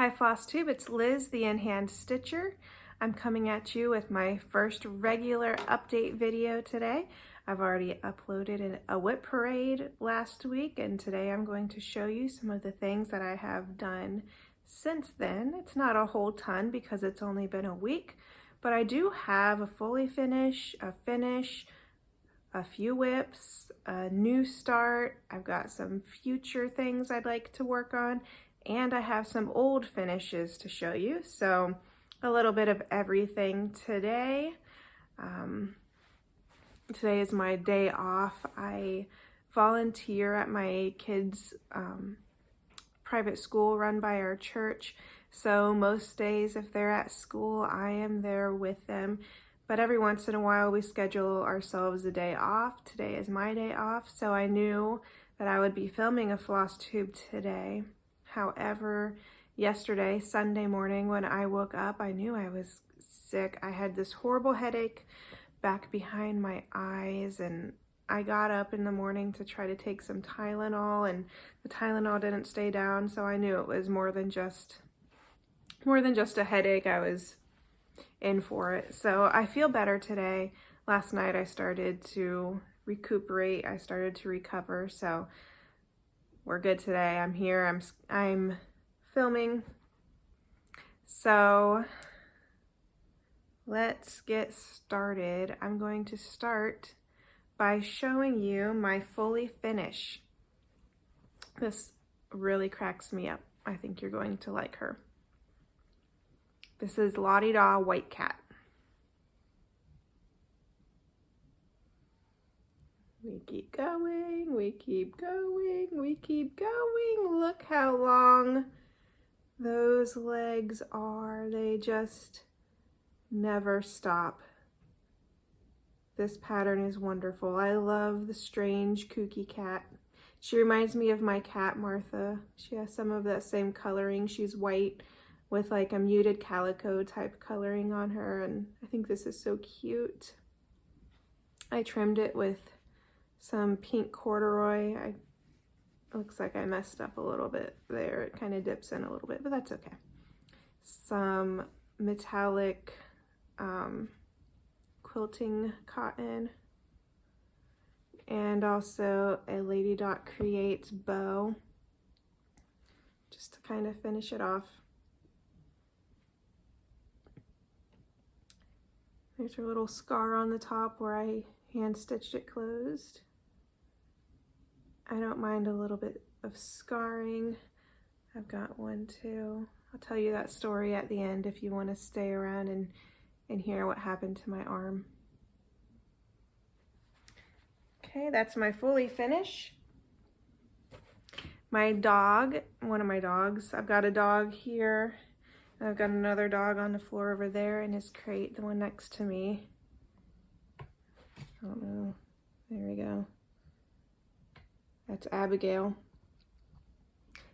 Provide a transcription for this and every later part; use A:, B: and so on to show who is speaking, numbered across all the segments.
A: Hi Flosstube, it's Liz, the in-hand stitcher. I'm coming at you with my first regular update video today. I've already uploaded a whip parade last week, and today I'm going to show you some of the things that I have done since then. It's not a whole ton because it's only been a week, but I do have a fully finish, a few whips, a new start. I've got some future things I'd like to work on, and I have some old finishes to show you. So a little bit of everything today. Today is my day off. I volunteer at my kids' private school run by our church. So most days if they're at school, I am there with them. But every once in a while we schedule ourselves a day off. Today is my day off, so I knew that I would be filming a Flosstube today. However, yesterday, Sunday morning, when I woke up, I knew I was sick. I had this horrible headache back behind my eyes, and I got up in the morning to try to take some Tylenol, and the Tylenol didn't stay down, so I knew it was more than just a headache. I was in for it. So I feel better today. Last night I started to recuperate. I started to recover, so we're good today. I'm here. I'm filming. So let's get started. I'm going to start by showing you my fully finish. This really cracks me up. I think you're going to like her. This is Lottie Da White Cat. We keep going, we keep going, we keep going. Look how long those legs are. They just never stop. This pattern is wonderful. I love the strange kooky cat. She reminds me of my cat, Martha. She has some of that same coloring. She's white with like a muted calico type coloring on her, and I think this is so cute. I trimmed it with some pink corduroy. It looks like I messed up a little bit there. It kind of dips in a little bit, but that's okay. Some metallic quilting cotton, and also a Lady Dot Creates bow, just to kind of finish it off. There's a little scar on the top where I hand stitched it closed. I don't mind a little bit of scarring. I've got one too. I'll tell you that story at the end if you want to stay around and hear what happened to my arm. Okay, that's my fully finish. My dog, one of my dogs, I've got a dog here. I've got another dog on the floor over there in his crate, the one next to me. I don't know. There we go. That's Abigail.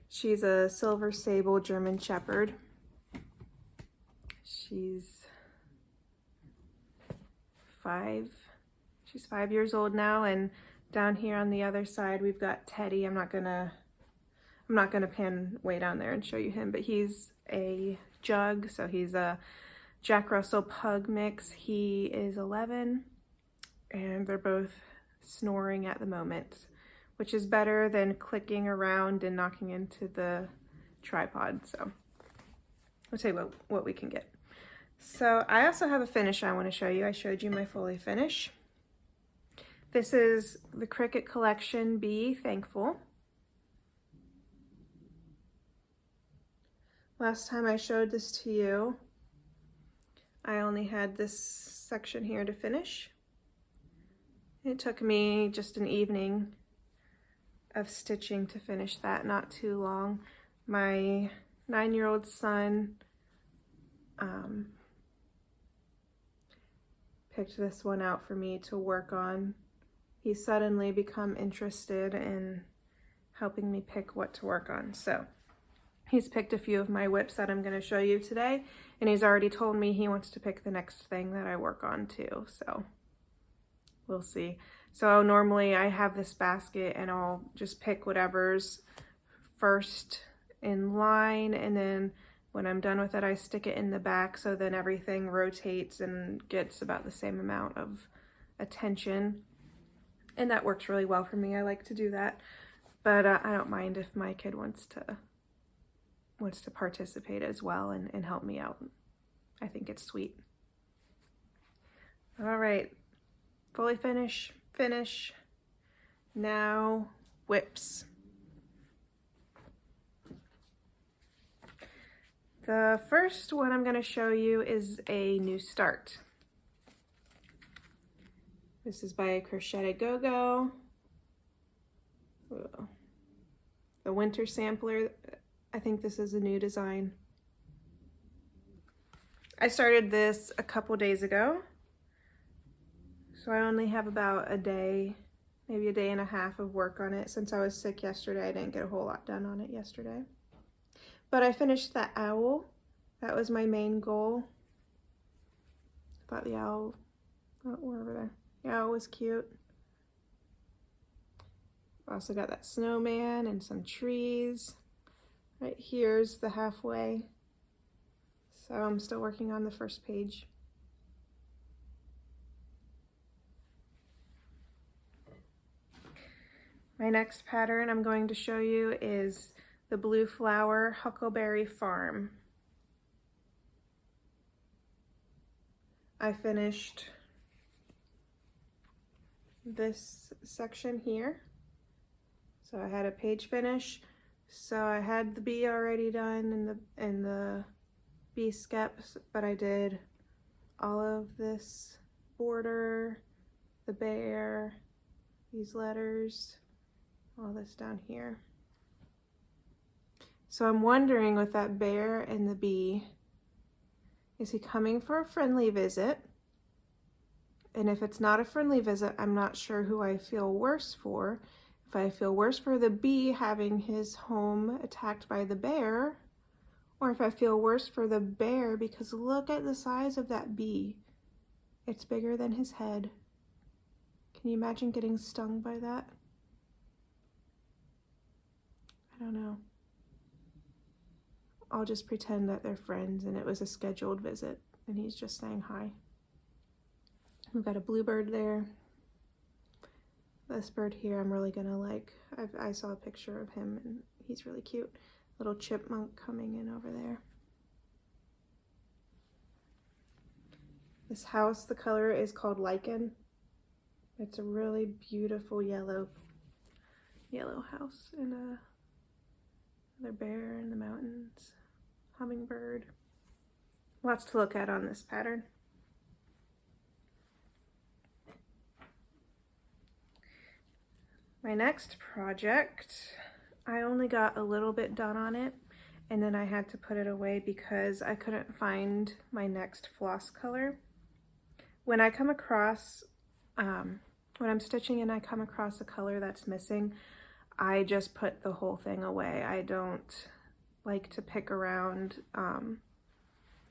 A: She's a silver sable German Shepherd. She's 5 years old now, and down here on the other side we've got Teddy. I'm not gonna pan way down there and show you him, but he's a jug, so he's a Jack Russell Pug mix. He is 11, and they're both snoring at the moment, which is better than clicking around and knocking into the tripod. So I'll tell you what we can get. So I also have a finish I want to show you. I showed you my fully finish. This is the Cricut Collection Be Thankful. Last time I showed this to you, I only had this section here to finish. It took me just an evening of stitching to finish that, not too long. My 9-year-old son picked this one out for me to work on. He's suddenly become interested in helping me pick what to work on. So he's picked a few of my whips that I'm going to show you today, and he's already told me he wants to pick the next thing that I work on too, so we'll see. So normally I have this basket and I'll just pick whatever's first in line, and then When I'm done with it, I stick it in the back so then everything rotates and gets about the same amount of attention. And that works really well for me. I like to do that. But I don't mind if my kid wants to participate as well and help me out. I think it's sweet. All right, fully finish. Now whips. The first one I'm going to show you is a new start. This is by Crochet Go Go. The winter sampler. I think this is a new design. I started this a couple days ago, so I only have about a day, maybe a day and a half of work on it. Since I was sick yesterday, I didn't get a whole lot done on it yesterday. But I finished that owl. That was my main goal. I thought the owl, oh, we're over there. The owl was cute. Also got that snowman and some trees. Right here's the halfway. So I'm still working on the first page. My next pattern I'm going to show you is the Blue Flower Huckleberry Farm. I finished this section here. So I had a page finish. So I had the bee already done and the bee skeps, but I did all of this border, the bear, these letters, all this down here. So I'm wondering with that bear and the bee, is he coming for a friendly visit? And if it's not a friendly visit, I'm not sure who I feel worse for. If I feel worse for the bee having his home attacked by the bear, or if I feel worse for the bear because look at the size of that bee. It's bigger than his head. Can you imagine getting stung by that? I don't know. I'll just pretend that they're friends and it was a scheduled visit and he's just saying hi. We've got a bluebird there. This bird here I'm really gonna like. I saw a picture of him and he's really cute. Little chipmunk coming in over there. This house, the color is called Lichen. It's a really beautiful yellow house and another bear in the mountains, hummingbird. Lots to look at on this pattern. My next project, I only got a little bit done on it and then I had to put it away because I couldn't find my next floss color. When I come across, when I'm stitching and I come across a color that's missing, I just put the whole thing away. I don't like to pick around,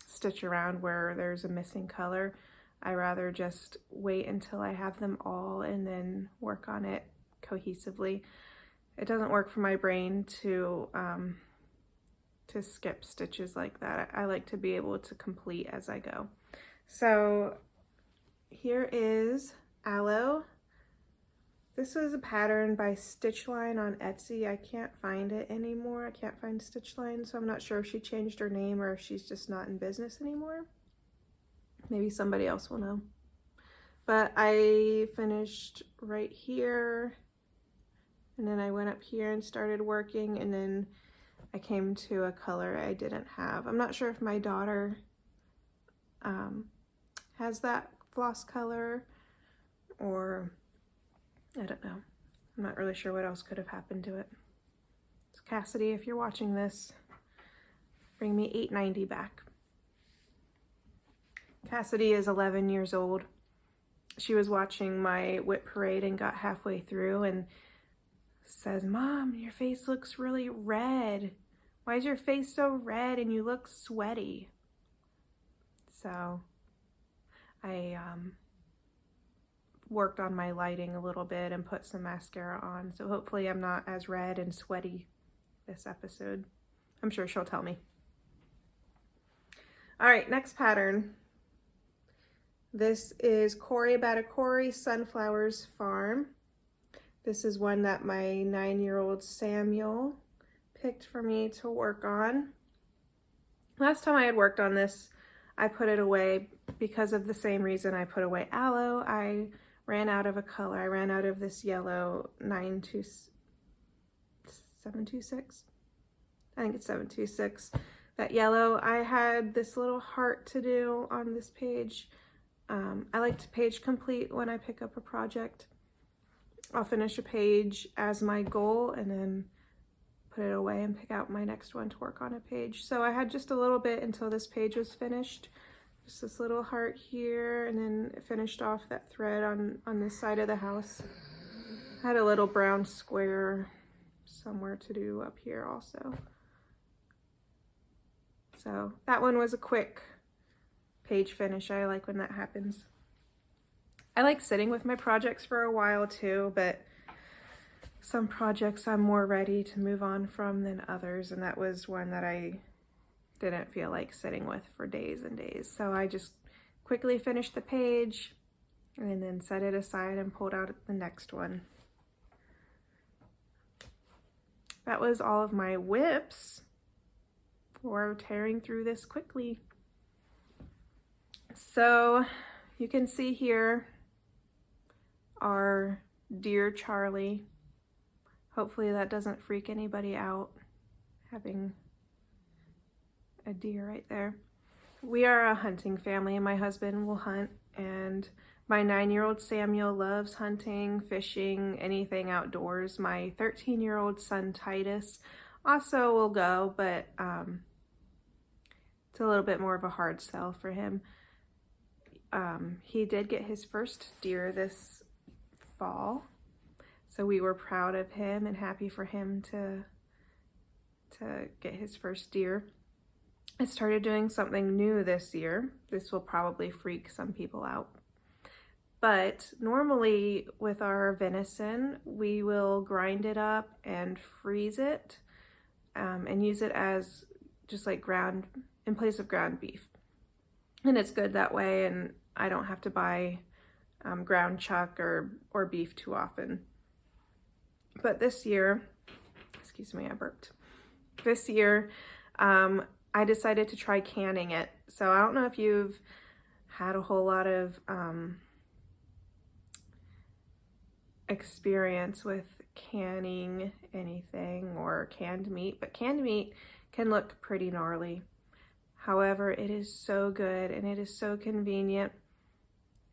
A: stitch around where there's a missing color. I rather just wait until I have them all and then work on it cohesively. It doesn't work for my brain to skip stitches like that. I like to be able to complete as I go. So here is Aloe. This was a pattern by Stitchline on Etsy. I can't find it anymore. I can't find Stitchline, so I'm not sure if she changed her name or if she's just not in business anymore. Maybe somebody else will know. But I finished right here, and then I went up here and started working, and then I came to a color I didn't have. I'm not sure if my daughter has that floss color, or I don't know. I'm not really sure what else could have happened to it. So Cassidy, if you're watching this, bring me $8.90 back. Cassidy is 11 years old. She was watching my whip parade and got halfway through and says, "Mom, your face looks really red. Why is your face so red and you look sweaty?" So I worked on my lighting a little bit and put some mascara on. So hopefully I'm not as red and sweaty this episode. I'm sure she'll tell me. All right, next pattern. This is Corey Batakori Sunflowers Farm. This is one that my 9-year-old Samuel picked for me to work on. Last time I had worked on this, I put it away because of the same reason I put away aloe. I ran out of a color. I ran out of this yellow 726. I think it's 726. That yellow. I had this little heart to do on this page. I like to page complete when I pick up a project. I'll finish a page as my goal and then put it away and pick out my next one to work on a page. So I had just a little bit until this page was finished. Just this little heart here, and then it finished off that thread on this side of the house. I had a little brown square somewhere to do up here also. So that one was a quick page finish. I like when that happens. I like sitting with my projects for a while too, but some projects I'm more ready to move on from than others, and that was one that I didn't feel like sitting with for days and days. So I just quickly finished the page and then set it aside and pulled out the next one. That was all of my whips for tearing through this quickly. So you can see here our dear Charlie. Hopefully that doesn't freak anybody out, having a deer right there. We are a hunting family, and my husband will hunt, and my 9-year-old Samuel loves hunting, fishing, anything outdoors. My 13-year-old son Titus also will go, but it's a little bit more of a hard sell for him. He did get his first deer this fall, so we were proud of him and happy for him to get his first deer. I started doing something new this year. This will probably freak some people out. But normally with our venison, we will grind it up and freeze it and use it as just like ground, in place of ground beef. And it's good that way, and I don't have to buy ground chuck or beef too often. But this year, excuse me, I burped. This year, I decided to try canning it. So I don't know if you've had a whole lot of experience with canning anything or canned meat, but canned meat can look pretty gnarly. However, it is so good and it is so convenient.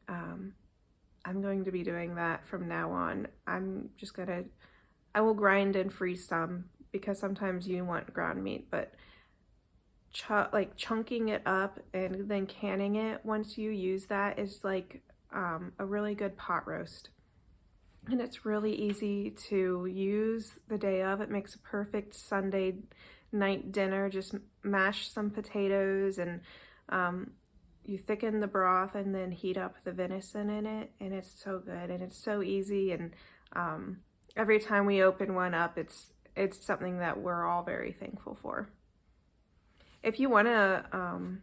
A: I'm going to be doing that from now on. I will grind and freeze some because sometimes you want ground meat, but like chunking it up and then canning it once you use that is like a really good pot roast. And it's really easy to use the day of. It makes a perfect Sunday night dinner. Just mash some potatoes and you thicken the broth and then heat up the venison in it, and it's so good and it's so easy. And every time we open one up, it's something that we're all very thankful for. If you want to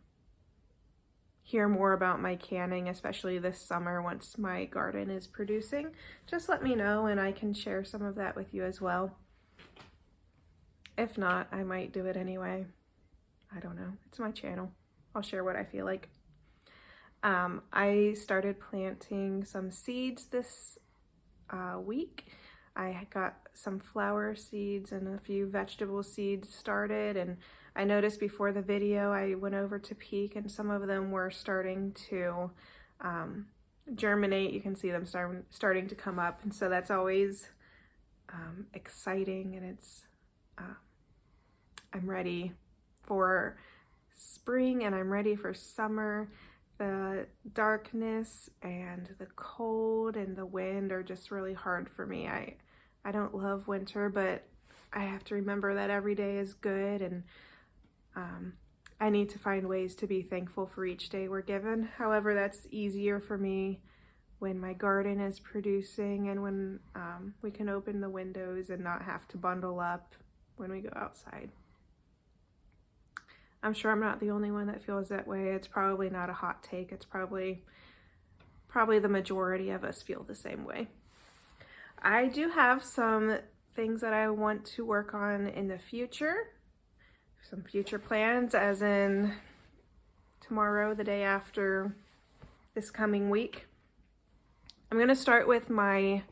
A: hear more about my canning, especially this summer once my garden is producing, just let me know and I can share some of that with you as well. If not, I might do it anyway. I don't know. It's my channel. I'll share what I feel like. I started planting some seeds this week. I got some flower seeds and a few vegetable seeds started, and I noticed before the video I went over to peek and some of them were starting to germinate. You can see them starting to come up, and so that's always exciting, and it's I'm ready for spring and I'm ready for summer. The darkness and the cold and the wind are just really hard for me. I don't love winter, but I have to remember that every day is good, and I need to find ways to be thankful for each day we're given. However, that's easier for me when my garden is producing and when we can open the windows and not have to bundle up when we go outside. I'm sure I'm not the only one that feels that way. It's probably not a hot take. It's probably the majority of us feel the same way. I do have some things that I want to work on in the future. Some future plans, as in tomorrow, the day after, this coming week. I'm going to start with my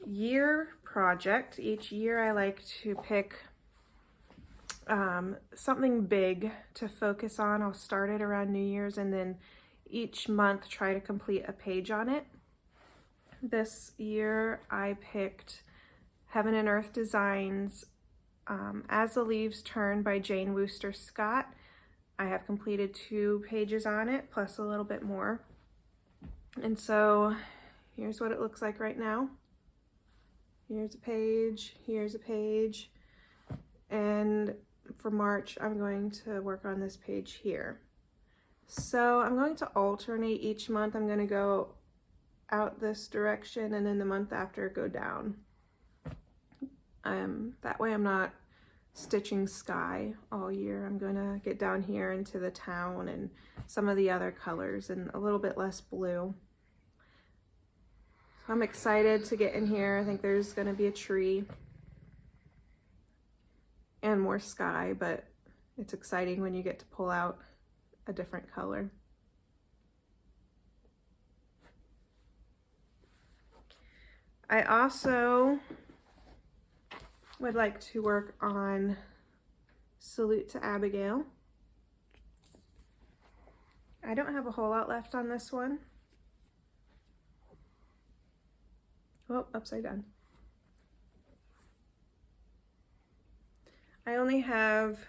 A: year project. Each year I like to pick something big to focus on. I'll start it around New Year's and then each month try to complete a page on it. This year I picked Heaven and Earth Designs, As the Leaves Turn by Jane Wooster Scott. I have completed 2 pages on it, plus a little bit more. And so here's what it looks like right now. Here's a page, here's a page, and for March, I'm going to work on this page here. So I'm going to alternate each month. I'm going to go out this direction and then the month after go down. That way I'm not stitching sky all year. I'm going to get down here into the town and some of the other colors and a little bit less blue. So I'm excited to get in here. I think there's going to be a tree and more sky, but it's exciting when you get to pull out a different color. I also would like to work on Salute to Abigail. I don't have a whole lot left on this one. Oh, upside down. I only have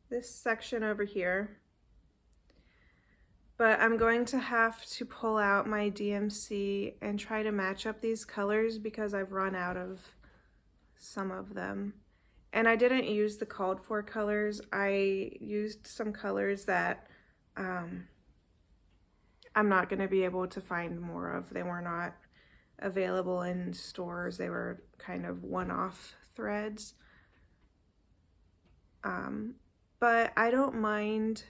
A: this section over here, but I'm going to have to pull out my DMC and try to match up these colors because I've run out of some of them. And I didn't use the called for colors. I used some colors that I'm not going to be able to find more of. They were not available in stores. They were kind of one-off threads. But I don't mind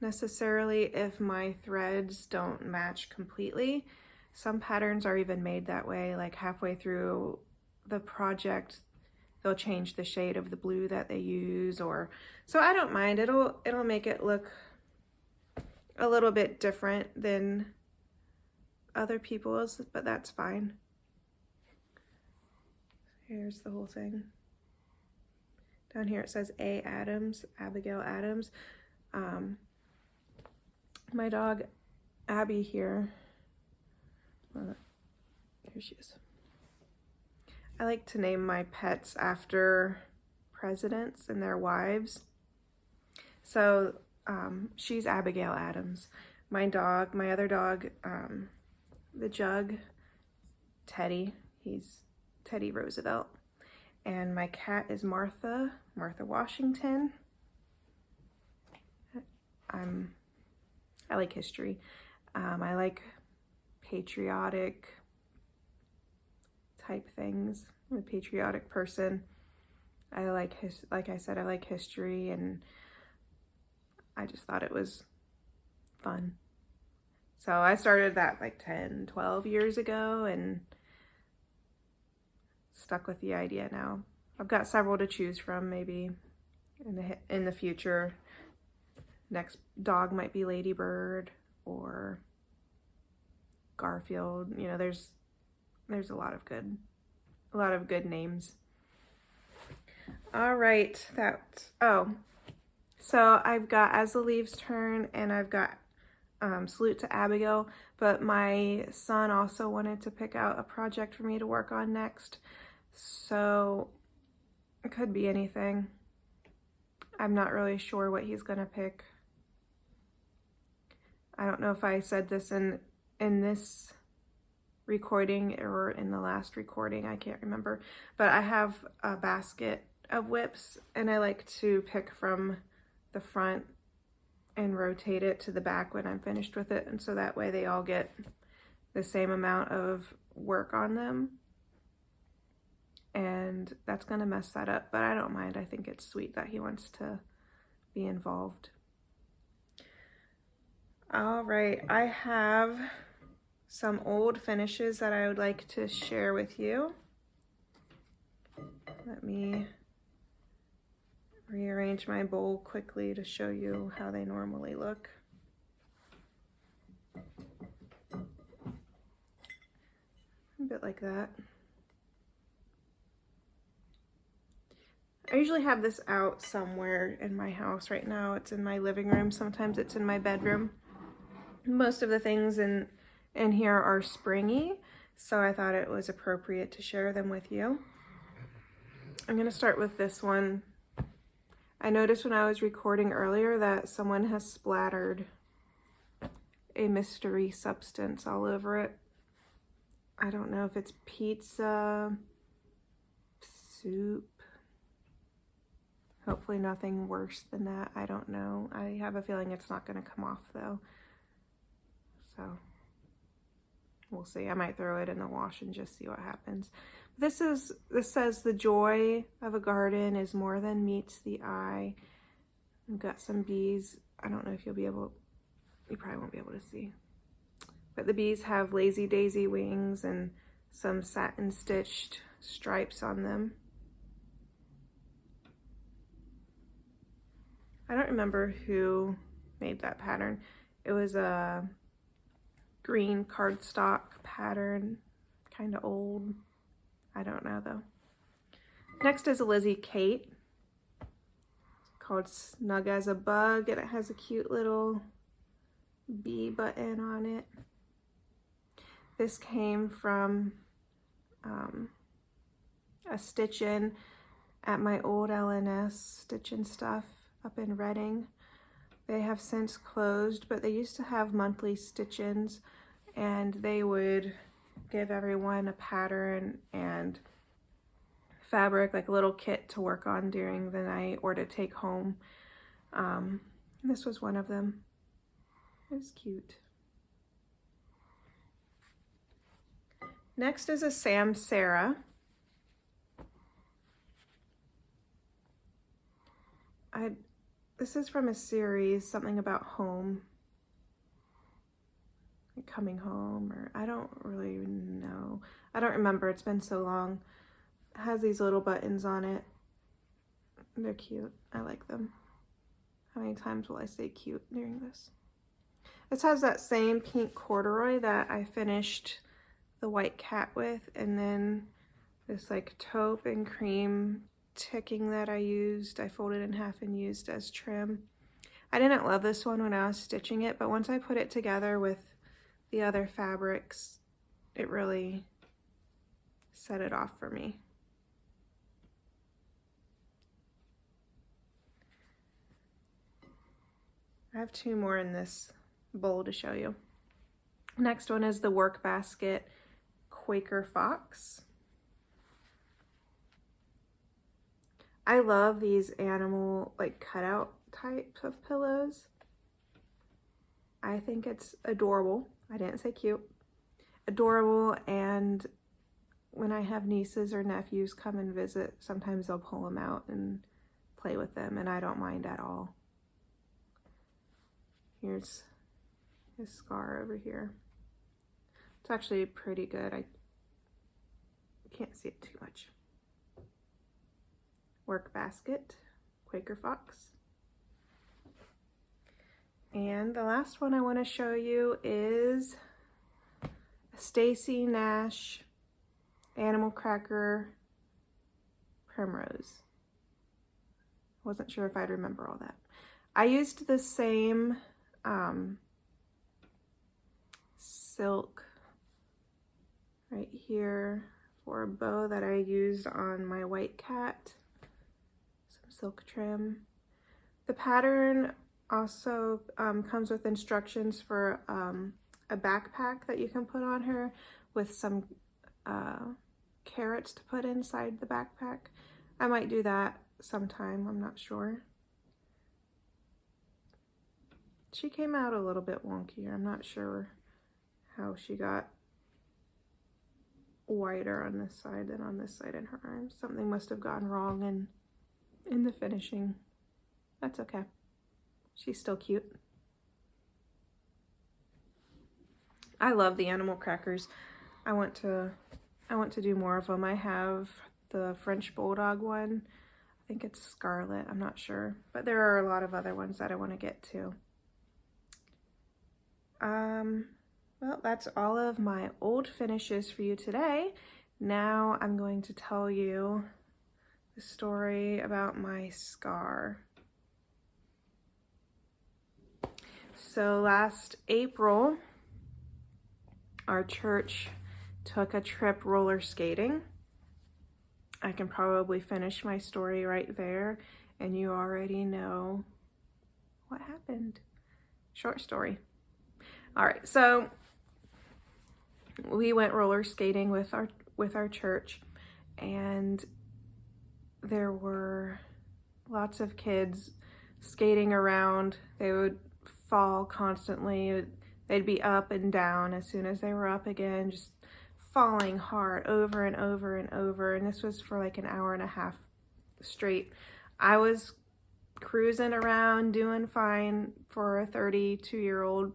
A: necessarily if my threads don't match completely. Some patterns are even made that way, like halfway through the project they'll change the shade of the blue that they use, or so I don't mind. It'll make it look a little bit different than other people's, but that's fine. Here's the whole thing. Down here it says A. Adams, Abigail Adams. My dog Abby here, here she is. I like to name my pets after presidents and their wives. So she's Abigail Adams. My other dog, the Jug, Teddy, he's Teddy Roosevelt. And my cat is Martha Washington. I like history. I like patriotic type things. I'm a patriotic person. like I said, I like history, and I just thought it was fun. So I started that like 10, 12 years ago and stuck with the idea now. I've got several to choose from. Maybe in the future, next dog might be Ladybird or Garfield. You know, there's a lot of good names. All right, so I've got As the Leaves Turn, and I've got Salute to Abigail, but my son also wanted to pick out a project for me to work on next, so it could be anything. I'm not really sure what he's gonna pick. I don't know if I said this in this recording or in the last recording, I can't remember, but I have a basket of whips, and I like to pick from the front and rotate it to the back when I'm finished with it, and so that way they all get the same amount of work on them. And and that's gonna mess that up, but I don't mind. I think it's sweet that he wants to be involved. All right, I have some old finishes that I would like to share with you. Let me rearrange my bowl quickly to show you how they normally look. A bit like that. I usually have this out somewhere in my house. Right now it's in my living room. Sometimes it's in my bedroom. Most of the things in here are springy, so I thought it was appropriate to share them with you. I'm gonna start with this one. I noticed when I was recording earlier that someone has splattered a mystery substance all over it. I don't know if it's pizza, soup. Hopefully nothing worse than that. I don't know. I have a feeling it's not gonna come off though. So we'll see. I might throw it in the wash and just see what happens. This says the joy of a garden is more than meets the eye. I've got some bees. I don't know if you probably won't be able to see. But the bees have lazy daisy wings and some satin stitched stripes on them. I don't remember who made that pattern. It was a green cardstock pattern, kind of old. I don't know though. Next is a Lizzie Kate. It's called Snug as a Bug, and it has a cute little bee button on it. This came from a stitch-in at my old LNS Stitch and Stuff up in Reading. They have since closed, but they used to have monthly stitch-ins, and they would give everyone a pattern and fabric, like a little kit to work on during the night or to take home. This was one of them. It was cute. Next is a Sam Sarah. This is from a series, something about home, like coming home, or I don't really know. I don't remember, it's been so long. It has these little buttons on it. They're cute, I like them. How many times will I say cute during this? This has that same pink corduroy that I finished the white cat with, and then this like taupe and cream ticking that I folded in half and used as trim. I didn't love this one when I was stitching it, but once I put it together with the other fabrics, it really set it off for me. I have two more in this bowl to show you. Next one is the Work Basket Quaker Fox. I love these animal, like cutout types of pillows. I think it's adorable. I didn't say cute. Adorable, and when I have nieces or nephews come and visit, sometimes they'll pull them out and play with them, and I don't mind at all. Here's his scar over here. It's actually pretty good. I can't see it too much. Work Basket, Quaker Fox. And the last one I want to show you is Stacy Nash Animal Cracker Primrose. Wasn't sure if I'd remember all that. I used the same silk right here for a bow that I used on my white cat. Some silk trim. The pattern also comes with instructions for a backpack that you can put on her with some carrots to put inside the backpack. I might do that sometime, I'm not sure. She came out a little bit wonkier. I'm not sure how she got wider on this side than on this side in her arms. Something must have gone wrong in the finishing. That's okay. She's still cute. I love the animal crackers. I want to do more of them. I have the French Bulldog one. I think it's Scarlet, I'm not sure. But there are a lot of other ones that I want to get to. Well, that's all of my old finishes for you today. Now I'm going to tell you the story about my scar. So last April, our church took a trip roller skating. I can probably finish my story right there, and you already know what happened. Short story. All right, so we went roller skating with our church, and there were lots of kids skating around. They would fall constantly. They'd be up and down as soon as they were up again, just falling hard over and over and over. And this was for like an hour and a half straight. I was cruising around doing fine for a 32-year-old.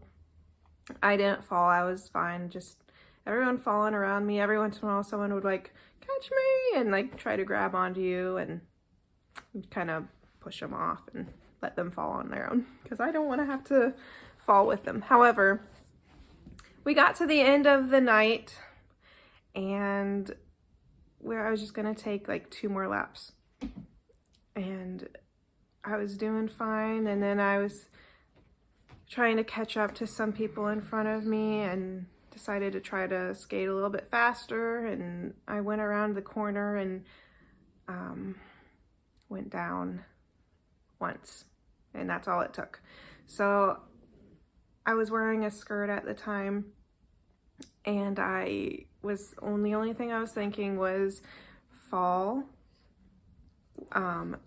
A: I didn't fall. I was fine. Just everyone falling around me. Every once in a while someone would like catch me and like try to grab onto you, and kind of push them off and let them fall on their own, because I don't want to have to fall with them. However, we got to the end of the night, and I was just gonna take like 2 more laps, and I was doing fine, and then I was trying to catch up to some people in front of me and decided to try to skate a little bit faster, and I went around the corner and went down once, and that's all it took. So I was wearing a skirt at the time, and the only thing I was thinking was fall,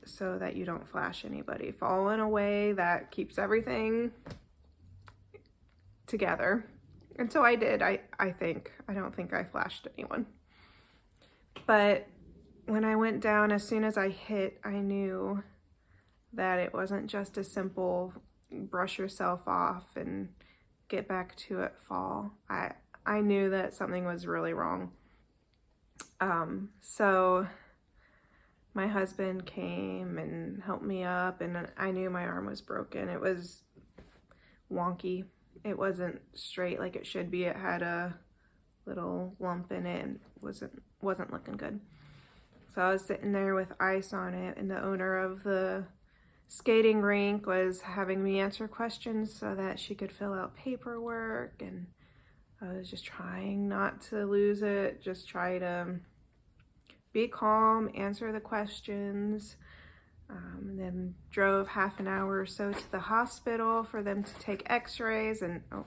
A: so that you don't flash anybody. Fall in a way that keeps everything together. And so I did, I think. I don't think I flashed anyone. But when I went down, as soon as I hit, I knew that it wasn't just a simple brush yourself off and get back to it fall. I knew that something was really wrong. So my husband came and helped me up, and I knew my arm was broken. It was wonky. It wasn't straight like it should be. It had a little lump in it and wasn't looking good. So I was sitting there with ice on it, and the owner of the skating rink was having me answer questions so that she could fill out paperwork, and I was just trying not to lose it, just try to be calm, answer the questions, and then drove half an hour or so to the hospital for them to take x-rays. And oh,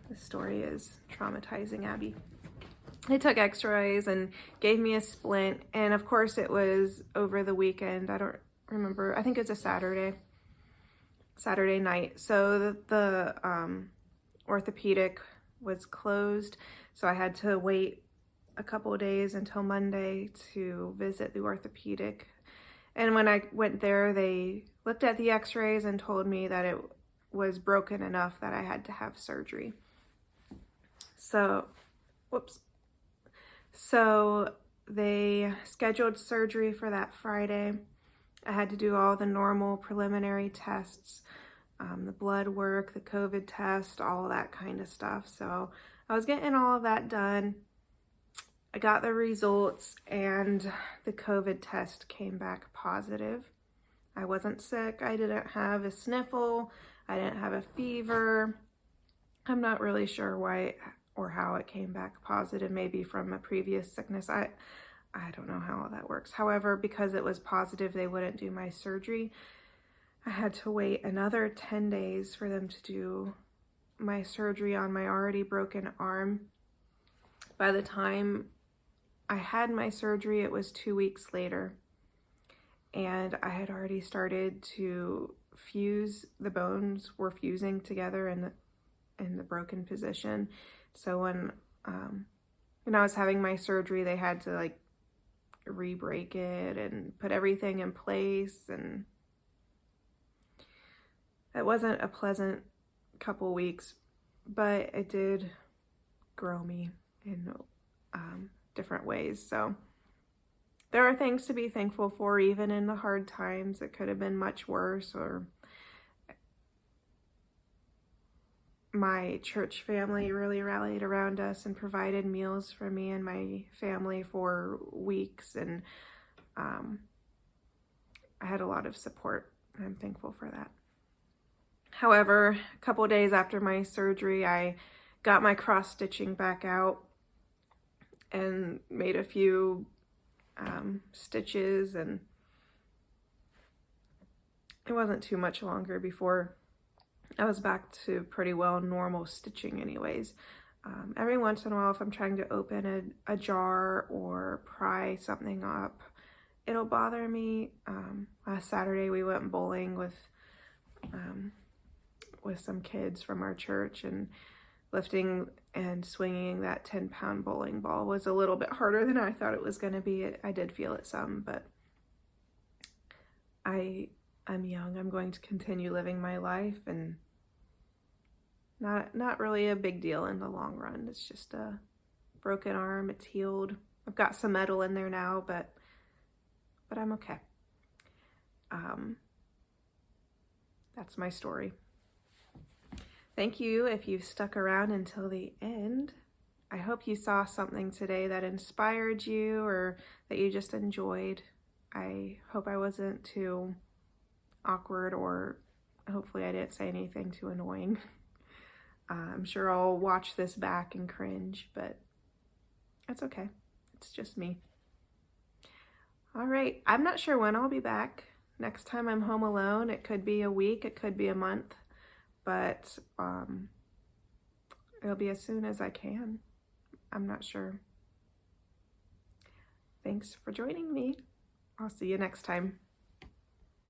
A: this story is traumatizing Abby. They took x-rays and gave me a splint, and of course it was over the weekend. I don't remember, I think it's a Saturday night. So the orthopedic was closed, so I had to wait a couple of days until Monday to visit the orthopedic. And when I went there, they looked at the x-rays and told me that it was broken enough that I had to have surgery. So, whoops. So they scheduled surgery for that Friday. I had to do all the normal preliminary tests, the blood work, the COVID test, all that kind of stuff. So I was getting all of that done. I got the results, and the COVID test came back positive. I wasn't sick. I didn't have a sniffle. I didn't have a fever. I'm not really sure why or how it came back positive, maybe from a previous sickness. I don't know how that works. However, because it was positive, they wouldn't do my surgery. I had to wait another 10 days for them to do my surgery on my already broken arm. By the time I had my surgery, it was 2 weeks later, and I had already started to fuse. The bones were fusing together in the broken position. So when when I was having my surgery, they had to like re-break it and put everything in place, and it wasn't a pleasant couple weeks, but it did grow me in different ways. So there are things to be thankful for, even in the hard times. It could have been much worse, or my church family really rallied around us and provided meals for me and my family for weeks, and I had a lot of support. I'm thankful for that. However, a couple days after my surgery, I got my cross stitching back out and made a few stitches, and it wasn't too much longer before I was back to pretty well normal stitching anyways. Every once in a while, if I'm trying to open a jar or pry something up, it'll bother me. Last Saturday we went bowling with some kids from our church, and lifting and swinging that 10-pound bowling ball was a little bit harder than I thought it was going to be. I did feel it some, but I'm young. I'm going to continue living my life, and not really a big deal in the long run. It's just a broken arm. It's healed. I've got some metal in there now, but I'm okay. That's my story. Thank you if you've stuck around until the end. I hope you saw something today that inspired you, or that you just enjoyed. I hope I wasn't too awkward, or hopefully I didn't say anything too annoying. I'm sure I'll watch this back and cringe, but that's okay. It's just me. All right, I'm not sure when I'll be back. Next time I'm home alone, it could be a week, it could be a month, but it'll be as soon as I can. I'm not sure. Thanks for joining me. I'll see you next time.